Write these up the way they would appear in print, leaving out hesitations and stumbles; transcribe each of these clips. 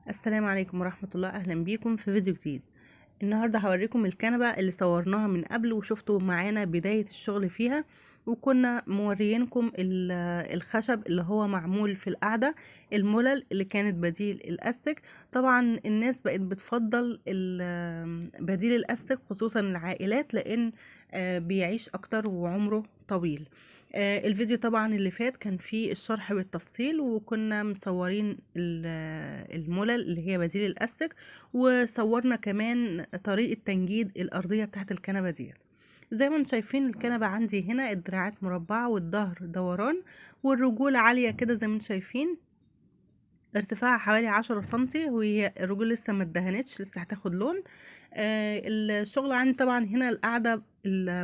السلام عليكم ورحمة الله. أهلا بيكم في فيديو جديد. النهاردة هوريكم الكنبة اللي صورناها من قبل وشفتوا معانا بداية الشغل فيها، وكنا موريينكم الخشب اللي هو معمول في القعدة، الملل اللي كانت بديل الأستك. طبعا الناس بقت بتفضل بديل الأستك خصوصا العائلات، لأن بيعيش أكتر وعمره طويل. الفيديو طبعا اللي فات كان فيه الشرح بالتفصيل، وكنا مصورين الملل اللي هي بديل الاستك، وصورنا كمان طريقة تنجيد الأرضية بتاعت الكنبة دي. زي ما انتم شايفين الكنبة عندي هنا الدراعات مربعة والظهر دوران والرجول عالية كده. زي ما انتم شايفين ارتفاعها حوالي 10 سنتي، وهي الرجول لسه ما اتدهنتش، لسه هتاخد لون. الشغل عندي طبعا هنا القاعدة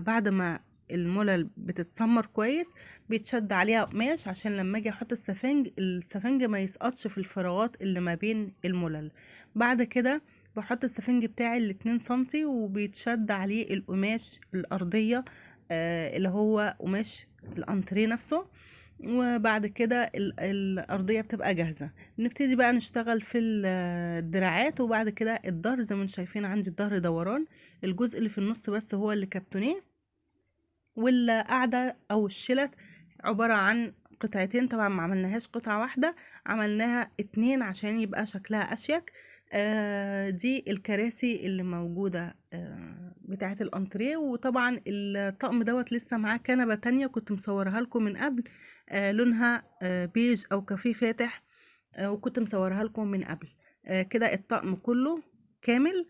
بعد ما الملل بتتسمر كويس بيتشد عليها قماش عشان لما اجي احط السفنج ما يسقطش في الفراغات اللي ما بين الملل. بعد كده بحط السفنج بتاعي ال2 سنتي وبيتشد عليه القماش الأرضية، اللي هو قماش الأنتريه نفسه. وبعد كده الأرضية بتبقى جاهزة. نبتدي بقى نشتغل في الدراعات، وبعد كده الظهر. زي ما انتم شايفين عندي الظهر دوران، الجزء اللي في النص بس هو اللي كابتونيه، والقاعدة او الشلت عبارة عن قطعتين. طبعا ما عملناهاش قطعة واحدة، عملناها 2 عشان يبقى شكلها اشيك. دي الكراسي اللي موجودة بتاعة الانتريه. وطبعا الطقم دوت لسه معاه كنبة تانية كنت مصورها لكم من قبل، لونها بيج او كافيه فاتح، وكنت مصورها لكم من قبل. كده الطقم كله كامل.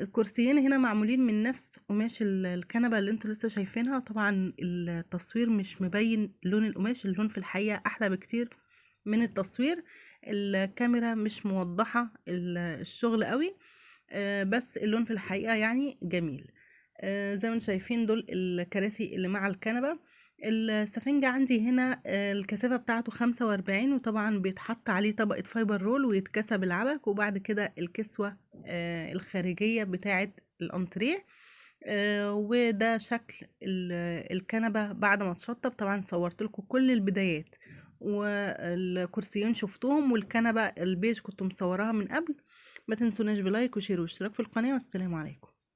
الكرسيين هنا معمولين من نفس قماش الكنبة اللي انتوا لسه شايفينها. طبعا التصوير مش مبين لون القماش، اللون في الحقيقة احلى بكتير من التصوير. الكاميرا مش موضحة الشغل قوي، بس اللون في الحقيقة يعني جميل. زي ما انتم شايفين دول الكراسي اللي مع الكنبة. السفنجة عندي هنا الكثافة بتاعته 45، وطبعا بيتحط عليه طبقة فايبر رول ويتكسى بالعبك، وبعد كده الكسوة الخارجية بتاعة الأنتريه. وده شكل الكنبة بعد ما تشطب. طبعا صورت لكم كل البدايات، والكرسيين شفتوهم، والكنبة البيج كنت مصوراها من قبل. ما تنسوناش بلايك وشير واشتراك في القناة، والسلام عليكم.